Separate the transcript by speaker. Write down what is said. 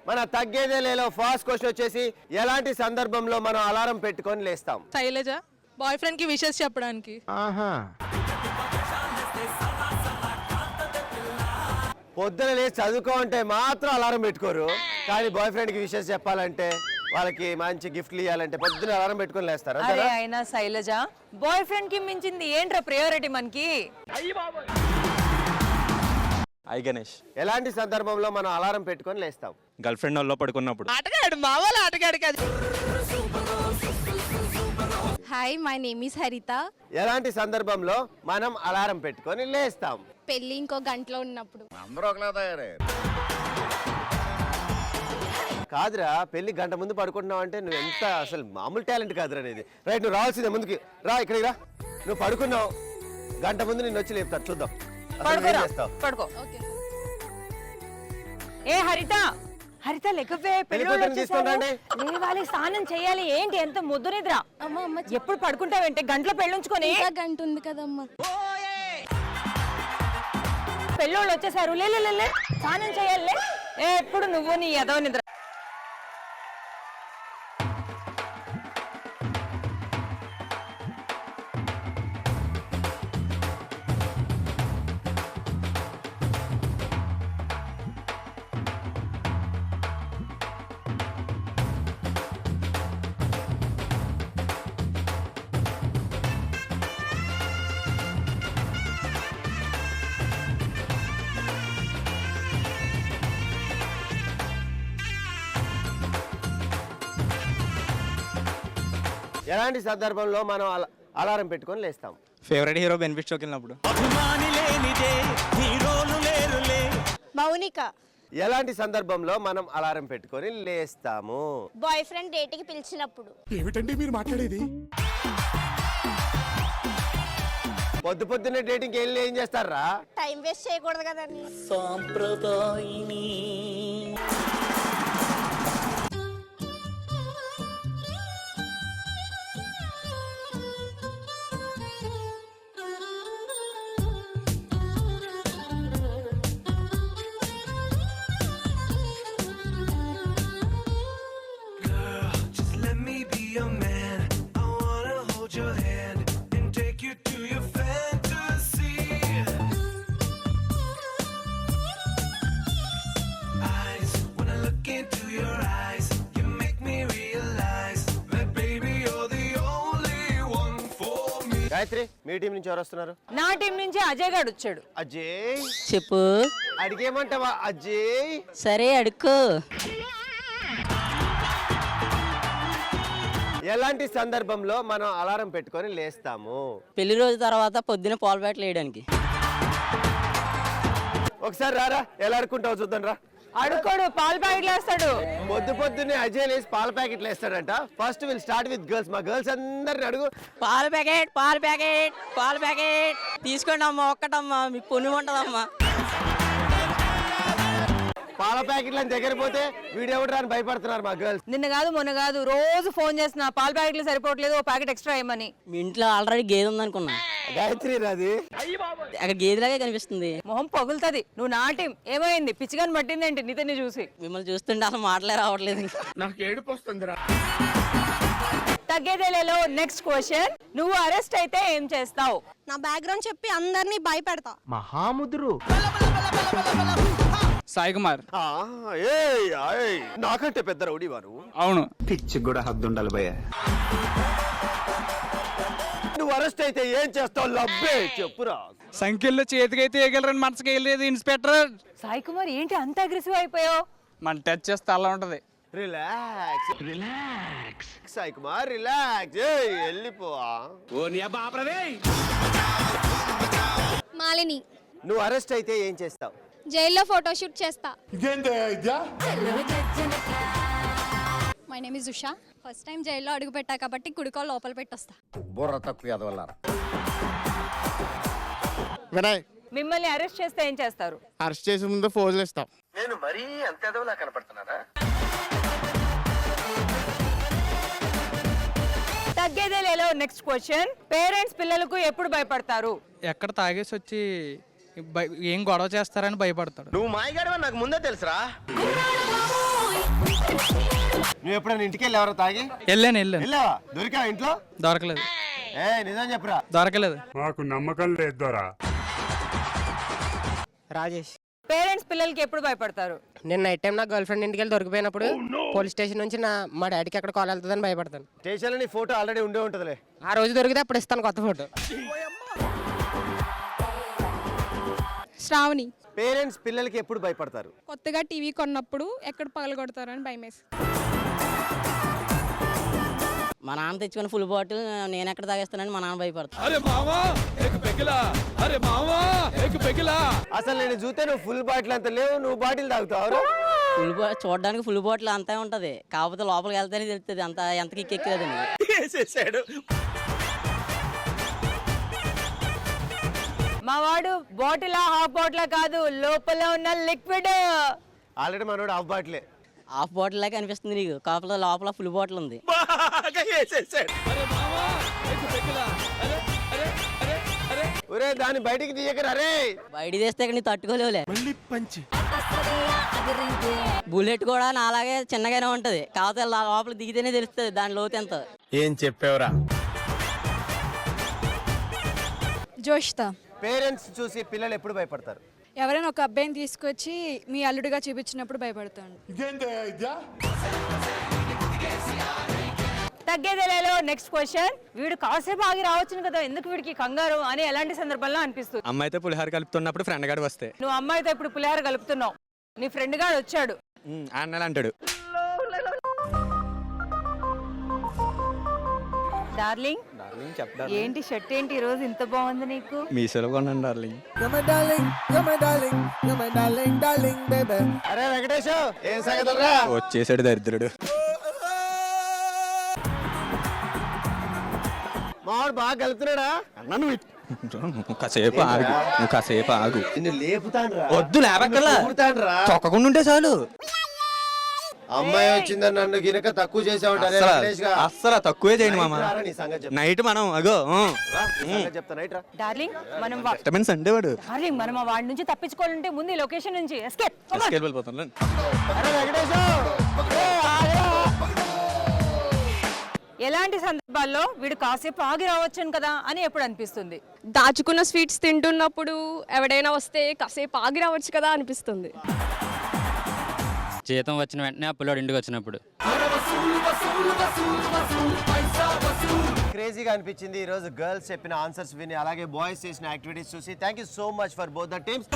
Speaker 1: మన తగ్గేదే లేలో first question వచ్చేసి ఎలాంటి సందర్భంలో మనం అలారం పెట్టుకొని లేస్తాం?
Speaker 2: శైలజ బాయ్ ఫ్రెండ్ కి విషెస్ చెప్పడానికి.
Speaker 1: పొద్దున లేచి చదువుకో అంటే మాత్రం అలారం పెట్టుకోరు, కానీ బాయ్ ఫ్రెండ్ కి విషెస్ చెప్పాలంటే వాళ్ళకి మంచి గిఫ్ట్లు ఇవ్వాలంటే పొద్దున అలారం పెట్టుకొని లేస్తారు.
Speaker 3: అరే అయినా శైలజ బాయ్ ఫ్రెండ్ కి మించింది ఏంట్రా ప్రయారిటీ మనకి?
Speaker 4: గణేష్,
Speaker 1: ఎలాంటి సందర్భంలో మనం అలారం పెట్టుకొని లేస్తాం?
Speaker 4: గర్ల్ ఫ్రెండ్ వాళ్ళు పడుకున్నప్పుడు.
Speaker 2: ఆటగాడు మా వాళ్ళ ఆటగాడు కాదు.
Speaker 5: హాయ్ మై నేమ్ ఈస్ హరిత.
Speaker 1: ఎలాంటి సందర్భంలో మనం అలారం పెట్టుకొని లేస్తాం?
Speaker 5: పెళ్ళి ఇంకో గంటలో ఉన్నప్పుడు.
Speaker 1: కాదురా, పెళ్లి గంట ముందు పడుకుంటున్నావు అంటే నువ్వు ఎంత అసలు మామూలు టాలెంట్ కాదురా అనేది. రైట్, నువ్వు రావాల్సిందే ముందుకి రా, ఇక్కడికి రా. నువ్వు పడుకున్నావు, గంట ముందు నిన్ను వచ్చి లేపుతారు, చూద్దాం
Speaker 3: పడుకో. ఏ హరిత, హరిత లెక్కవే, లేవాలి, స్నానం చేయాలి. ఏంటి ఎంత ముద్దు నిద్ర? ఎప్పుడు పడుకుంటావంటే గంటలో పెళ్ళుంచుకొని.
Speaker 5: గంట ఉంది కదమ్మా.
Speaker 3: పెళ్ళోళ్ళు వచ్చేసారు, లే స్నానం చేయాలి. ఎప్పుడు నువ్వు నీ ఎదవ నిద్ర.
Speaker 1: ఎలాంటి సందర్భంలో మనం అలారం పెట్టుకొని లేస్తాం?
Speaker 4: ఫేవరెట్ హీరో బెనిఫిట్ షోకి వెళ్ళినప్పుడు.
Speaker 5: మౌనిక.
Speaker 1: ఎలాంటి సందర్భంలో మనం అలారం పెట్టుకొని లేస్తాము?
Speaker 5: బాయ్ ఫ్రెండ్ డేట్ కి పిలిచినప్పుడు.
Speaker 6: ఏమిటండి మీరు మాట్లాడేది?
Speaker 1: పొద్దున్నే డేటింగ్కి వెళ్ళి ఏం చేస్తారా?
Speaker 5: టైం వేస్ట్ చేయకూడదు కదండి.
Speaker 7: సాంప్రదాయిని
Speaker 1: గాయత్రి, మీ టీం నుంచి ఎవరు వస్తున్నారు?
Speaker 3: నా టీం నుంచి అజయ్ గారు వచ్చాడు.
Speaker 1: అజయ్
Speaker 7: చెప్పు.
Speaker 1: అడిగేమంటావా? అజయ్
Speaker 7: సరే అడుక్కో.
Speaker 1: ఎలాంటి సందర్భంలో మనం అలారం పెట్టుకొని లేస్తాము?
Speaker 7: పెళ్లి రోజు తర్వాత పొద్దున పాలు ప్యాకెట్లు వేయడానికి.
Speaker 1: ఒకసారి రారా, ఎలా అడుకుంటావు చూద్దాం రా.
Speaker 3: అడుకోడు, పాలు ప్యాకెట్లు వేస్తాడు.
Speaker 1: పొద్దున్నే అజయ్ లేసి పాల ప్యాకెట్లు వేస్తాడంట. First will start with girls. మా గర్ల్స్ అందరిని అడుగు.
Speaker 7: పాల ప్యాకెట్ తీసుకోండి అమ్మా, ఒక్కటమ్మా, మీకు పొన్ను ఉంటదమ్మా.
Speaker 1: పాల ప్యాకెట్లు అని దగ్గర పోతే వీడియో ఎవరు రాని భయపడుతున్నారు మా గర్ల్స్.
Speaker 3: నిన్న కాదు మొన్న కాదు రోజు ఫోన్ చేస్తున్నా, పాల ప్యాకెట్లు సరిపోవట్లేదు, ఓ ప్యాకెట్ ఎక్స్ట్రా ఇవ్వమని.
Speaker 7: మీ ఇంట్లో ఆల్రెడీ గేదె ఉందనుకున్నా.
Speaker 1: గాయత్రి రాది
Speaker 7: అక్కడ గేదెలాగే కనిపిస్తుంది.
Speaker 3: మొహం పగులుతుంది. నువ్వు నా టీం. ఏమైంది, పిచ్చిగాని పట్టిందేంటి నీతని చూసి?
Speaker 7: మిమ్మల్ని చూస్తుంటే అసలు మాటలే రావట్లేదు.
Speaker 6: నాకు ఏడుపు వస్తుందిరా.
Speaker 3: తగ్గేదేలేలో నెక్స్ట్ క్వశ్చన్, నువ్వు అరెస్ట్ అయితే ఏం చేస్తావు?
Speaker 5: నా బ్యాక్గ్రౌండ్ చెప్పి అందరినీ భయపెడతా.
Speaker 6: మహాముద్రు.
Speaker 8: సాయి కుమార్.
Speaker 1: నాకంటే పెద్ద రౌడీ వారు.
Speaker 8: అవును.
Speaker 6: పిచ్చి కూడా హద్దు ఉండాలి భయ్య.
Speaker 1: నువ్వు అరెస్ట్ అయితే ఏం చేస్తావు? లబ్బే చెప్పురా.
Speaker 8: సంఖ్యల్లో చేతికైతే వేయగలరని మనసుకి వెళ్ళలేదు ఇన్స్పెక్టర్.
Speaker 3: సాయి కుమార్ ఏంటి అంత అగ్రెసివ్ అయిపోయావు?
Speaker 8: మన టచ్ చేస్తే అలా ఉంటది.
Speaker 1: Relax Sai Kumar, relax. వెళ్ళిపోవా.
Speaker 5: మాలిని.
Speaker 1: నువ్వు అరెస్ట్ అయితే ఏం చేస్తావు?
Speaker 5: జైల్లో ఫోటోషూట్ చేస్తా. My name is Usha. First time జైల్లో అడుగు పెట్టా కాబట్టి కుడికాలు లోపల పెట్టొస్తా.
Speaker 6: బుర్ర తక్కువ ఎదవల్లారా. వినయ్,
Speaker 3: మిమ్మల్ని అరెస్ట్ చేస్తే ఏం చేస్తారు?
Speaker 6: అరెస్ట్ చేసే ముందు ఫోజులు ఇస్తాం.
Speaker 1: నేను మరీ అంత ఎదవలా కనపడుతున్నారా?
Speaker 3: తగ్గేదేలేలో నెక్స్ట్ క్వశ్చన్, పేరెంట్స్ పిల్లలకు ఎప్పుడు భయపడతారు?
Speaker 8: ఎక్కడ తాగేసి వచ్చి ఏం గొడవ చేస్తారని భయపడతాడు.
Speaker 1: నువ్వు మాయగాడు నాకు ముందే తెలుసురా. నువ్వు ఎప్పుడైనా ఇంటికి వెళ్ళి ఎవరో తాగి
Speaker 8: వెళ్ళాను
Speaker 1: వెళ్ళావా? దొరికా ఇంట్లో?
Speaker 8: దొరకలేదు.
Speaker 1: నిజం చెప్పురా.
Speaker 8: దొరకలేదు.
Speaker 9: మాకు నమ్మకం లేదు దొరా.
Speaker 10: రాజేష్.
Speaker 3: పేరెంట్స్ పిల్లలకి ఎప్పుడు భయపడతారు?
Speaker 10: నేను నైట్ టైం నా గర్ల్ ఫ్రెండ్ ఇంటికి వెళ్ళి దొరికిపోయినప్పుడు పోలీస్ స్టేషన్ నుంచి మా డాడీకి ఎక్కడ కాల్ వెళ్తుందని భయపడతాను.
Speaker 1: స్టేషన్లో నీ ఫోటో ఆల్రెడీ ఉండే ఉంటుందిలే.
Speaker 10: ఆ రోజు దొరికితే అప్పుడు ఇస్తాను కొత్త ఫోటో.
Speaker 2: శ్రావణి.
Speaker 1: పేరెంట్స్ పిల్లలకి ఎప్పుడు భయపడతారు?
Speaker 2: కొత్తగా టీవీ కొన్నప్పుడు ఎక్కడ పగలగొడతారని భయమేసి.
Speaker 7: మా నాన్న తెచ్చుకున్న ఫుల్ బాటిల్ నేను ఎక్కడ తాగేస్తానని మా నాన్న భయపడతాను.
Speaker 1: అసలు నేను చూస్తే నువ్వు ఫుల్ బాటిల్ అంత లేవు, నువ్వు బాటిల్ తాగుతావు.
Speaker 7: చూడడానికి ఫుల్ బాటిల్ అంతే ఉంటది, కాకపోతే లోపలికి వెళ్తేనే తెలుస్తుంది అంత ఎంత కిక్ ఎక్కిలేదని.
Speaker 3: మా వాడు బాటిల్ హాఫ్ బాటిల్ కాదు, లోపల ఉన్న లిక్విడ్.
Speaker 1: ఆల్రెడీ మనోడు హాఫ్ బాటిలే.
Speaker 7: హాఫ్ బాటిల్ లాగా అనిపిస్తుంది నీకు, కాకపోతే లోపల ఫుల్ బాటిల్ ఉంది.
Speaker 1: ఒరే దాన్ని బయటికి తీయకరా రే.
Speaker 7: బయట తీస్తే ఇక్కడ నీ తట్టుకోలేవులే. బుల్లెట్ కూడా నాలాగే చిన్నగానే ఉంటది, కాకపోతే లోపల దిగితేనే తెలుస్తుంది దాని లోతు ఎంత.
Speaker 6: ఏం చెప్పావురా?
Speaker 2: జోష్తా.
Speaker 1: పేరెంట్స్ చూసి పిల్లలు ఎప్పుడు భయపడతారు?
Speaker 2: ఎవరైనా ఒక అబ్బాయిని తీసుకొచ్చి మీ అల్లుడిగా చూపించినప్పుడు భయపడతాను.
Speaker 3: తగ్గేదేలేలో నెక్స్ట్ క్వశ్చన్. వీడు కాసేపు ఆగి రావచ్చును కదా, ఎందుకు వీడికి కంగారు అని ఎలాంటి సందర్భంలో అనిపిస్తుంది?
Speaker 4: అమ్మ అయితే పులిహార కలుపుతున్నప్పుడు ఫ్రెండ్ గాడు వస్తే
Speaker 3: నువ్వు అమ్మాయితో ఇప్పుడు పులిహార కలుపుతున్నావు, నీ ఫ్రెండ్ గాడు వచ్చాడు.
Speaker 4: అన్నలు అంటాడు,
Speaker 3: డార్లింగ్ ఏంటి షర్ట్ ఏంటి ఈ రోజు ఇంత బాగుంది నీకు?
Speaker 4: మీసేలో కొనండి డార్లింగ్.
Speaker 1: అరే వెంకటేష్ ఏం సంగతులరా?
Speaker 4: వచ్చేసాడు దరిద్రుడు.
Speaker 1: మావాడు బాగా కలుపుతున్నాడా?
Speaker 4: నువ్వు కాసేపు ఆగు
Speaker 1: నిన్ను లేపుతాను రా.
Speaker 4: వద్దు లేపక్కర్లా, తొక్కకుండా ఉంటే చాలు.
Speaker 1: అమ్మాయి వచ్చిందని నన్ను గినక తక్కువ చేసావు.
Speaker 4: అస్సలు తక్కువే చేయండి మామ.
Speaker 1: నీ సంగతి చెప్తా.
Speaker 4: నైట్ మనం అగో
Speaker 1: చెప్తా నైట్ రా.
Speaker 3: డార్లింగ్ మనం
Speaker 4: విటమిన్స్ అంటే వాడు
Speaker 3: డార్లింగ్ మనం ఆ వాడి నుంచి తప్పించుకోవాలంటే ముందు ఈ లొకేషన్ నుంచి ఎస్కేప్.
Speaker 4: వెళ్ళిపోతాను.
Speaker 1: అరే వెంకటేష్
Speaker 3: ఎలాంటి సందర్భాల్లో వీడు కాసేపు ఆగి రావచ్చును కదా అని ఎప్పుడు అనిపిస్తుంది?
Speaker 2: దాచుకున్న స్వీట్స్ తింటున్నప్పుడు ఎవడైనా వస్తే కాసేపు ఆగి రావచ్చు కదా అనిపిస్తుంది.
Speaker 8: జీతం వచ్చిన వెంటనే ఆ పిల్లోడు ఇంటికి వచ్చినప్పుడు.
Speaker 1: క్రేజీగా అనిపించింది ఈ రోజు గర్ల్స్ చెప్పిన ఆన్సర్స్ విని, అలాగే బాయ్స్ చేసిన యాక్టివిటీస్ చూసి. Thank you so much for both the teams.